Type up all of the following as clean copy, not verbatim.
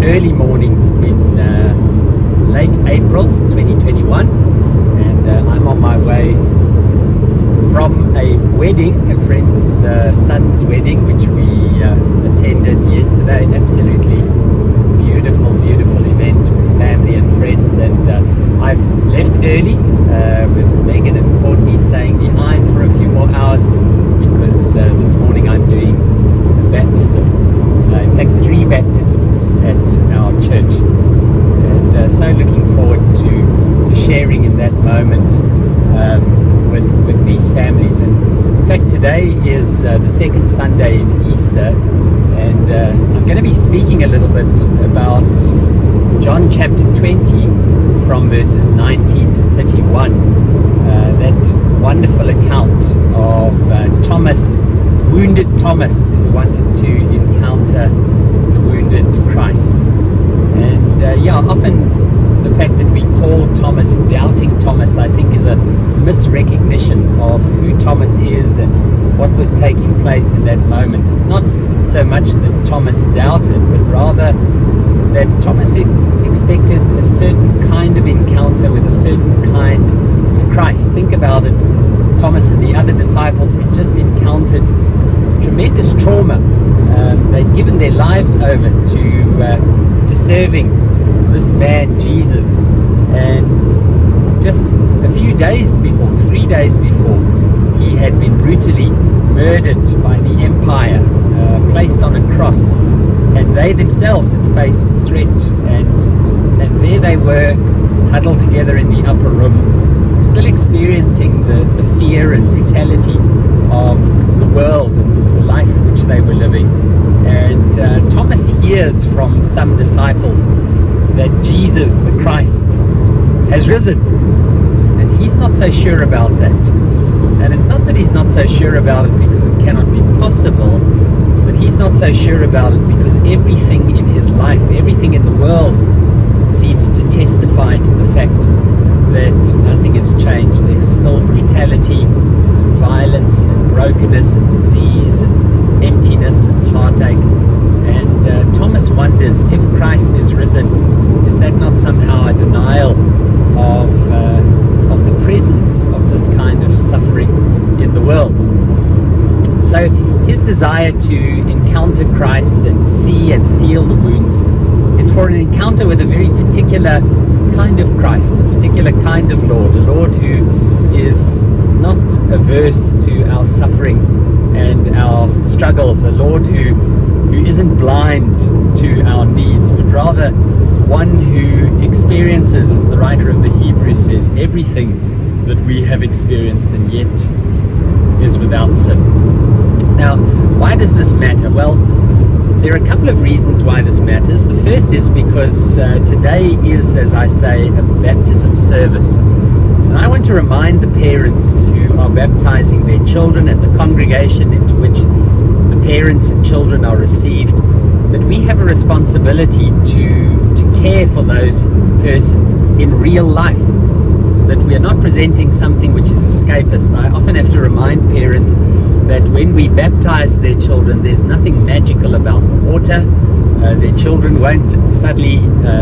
early morning in late April 2021, and I'm on my way from a wedding, a friend's son's wedding, which we attended yesterday. Absolutely beautiful event with family and friends, and I've left early with Megan and Courtney staying behind for a few more hours because this morning I'm doing a baptism. In fact, 3 baptisms at our church, and so looking forward to sharing in that moment with these families. And in fact, today is the second Sunday in Easter, and I'm going to be speaking a little bit about John chapter 20 from verses 19 to 31. That wonderful account of Thomas, wounded Thomas, who wanted to encounter the wounded Christ. And often the fact that we call Thomas Doubting Thomas, I think, is a misrecognition of who Thomas is and what was taking place in that moment. It's not so much that Thomas doubted, but rather that Thomas expected a certain kind of encounter with a certain kind of Christ. Think about it. Thomas and the other disciples had just encountered tremendous trauma. They'd given their lives over to serving this man Jesus, and just a few days before, 3 days before, he had been brutally murdered by the empire, placed on a cross, and they themselves had faced threat, and there they were huddled together in the upper room, still experiencing the fear and brutality of the world and the life which they were living. And Thomas hears from some disciples that Jesus, the Christ, has risen, and he's not so sure about that. And it's not that he's not so sure about it because it cannot be possible, but he's not so sure about it because everything in his life, everything in the world, seems to testify to the fact that nothing has changed. There is still brutality and violence and brokenness and disease and emptiness and heartache. And Thomas wonders, if Christ is risen, is that not somehow a denial of the presence of this kind of suffering in the world? So his desire to encounter Christ and see and feel the wounds is for an encounter with a very particular kind of Christ, a particular kind of Lord, a Lord who is not averse to our suffering and our struggles, a Lord who isn't blind to our needs, but rather one who experiences, as the writer of the Hebrews says, everything that we have experienced and yet is without sin. Now, why does this matter? Well, there are a couple of reasons why this matters. The first is because today is, as I say, a baptism service. And I want to remind the parents who are baptizing their children and the congregation into which the parents and children are received, that we have a responsibility to care for those persons in real life, that we are not presenting something which is escapist. I often have to remind parents that when we baptize their children, there's nothing magical about the water. Their children won't suddenly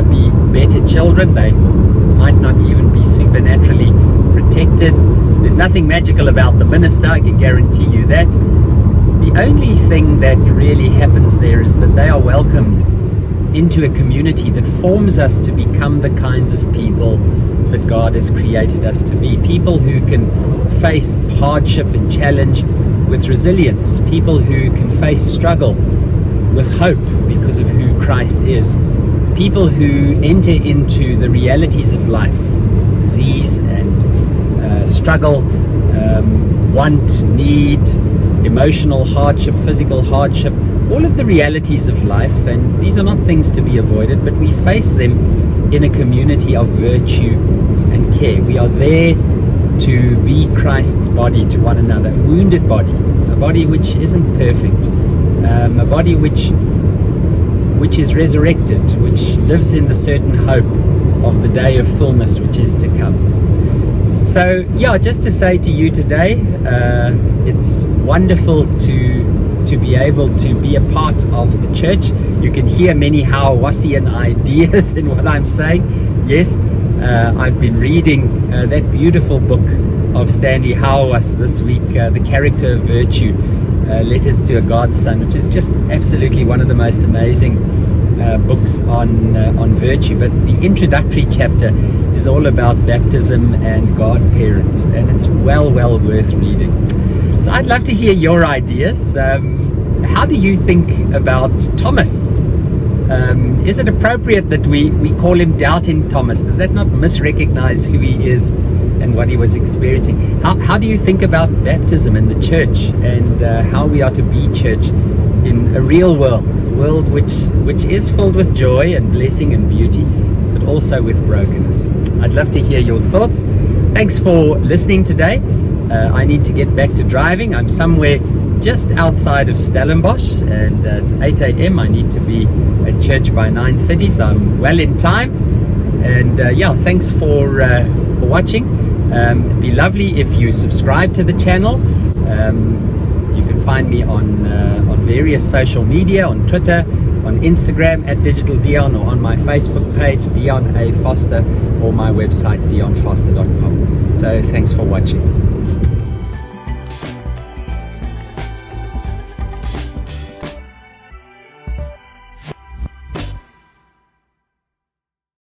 be better children. They might not even be supernaturally protected. There's nothing magical about the minister, I can guarantee you that. The only thing that really happens there is that they are welcomed into a community that forms us to become the kinds of people that God has created us to be. People who can face hardship and challenge with resilience. People who can face struggle with hope because of who Christ is. People who enter into the realities of life, disease and struggle, want, need, emotional hardship, physical hardship, all of the realities of life. And these are not things to be avoided, but we face them in a community of virtue and care. We are there to be Christ's body to one another, a wounded body, a body which isn't perfect, a body which is resurrected, which lives in the certain hope of the day of fullness which is to come. So just to say to you today, it's wonderful to to be able to be a part of the church. You can hear many Hawassian ideas in what I'm saying. Yes, I've been reading that beautiful book of Stanley Hawass this week, The Character of Virtue, Letters to a God's Son, which is just absolutely one of the most amazing books on virtue. But the introductory chapter is all about baptism and godparents, and it's well worth reading. So I'd love to hear your ideas. How do you think about Thomas? Is it appropriate that we call him Doubting Thomas? Does that not misrecognize who he is and what he was experiencing? How do you think about baptism in the church, and how we are to be church in a real world which is filled with joy and blessing and beauty, but also with brokenness? I'd love to hear your thoughts. Thanks for listening today. I need to get back to driving. I'm somewhere just outside of Stellenbosch, and it's 8 a.m. I need to be at church by 9:30, so I'm well in time. And thanks for watching. It'd be lovely if you subscribe to the channel. You can find me on various social media, on Twitter, on Instagram at Digital Dion, or on my Facebook page, Dion A. Foster, or my website, dionfoster.com. So thanks for watching.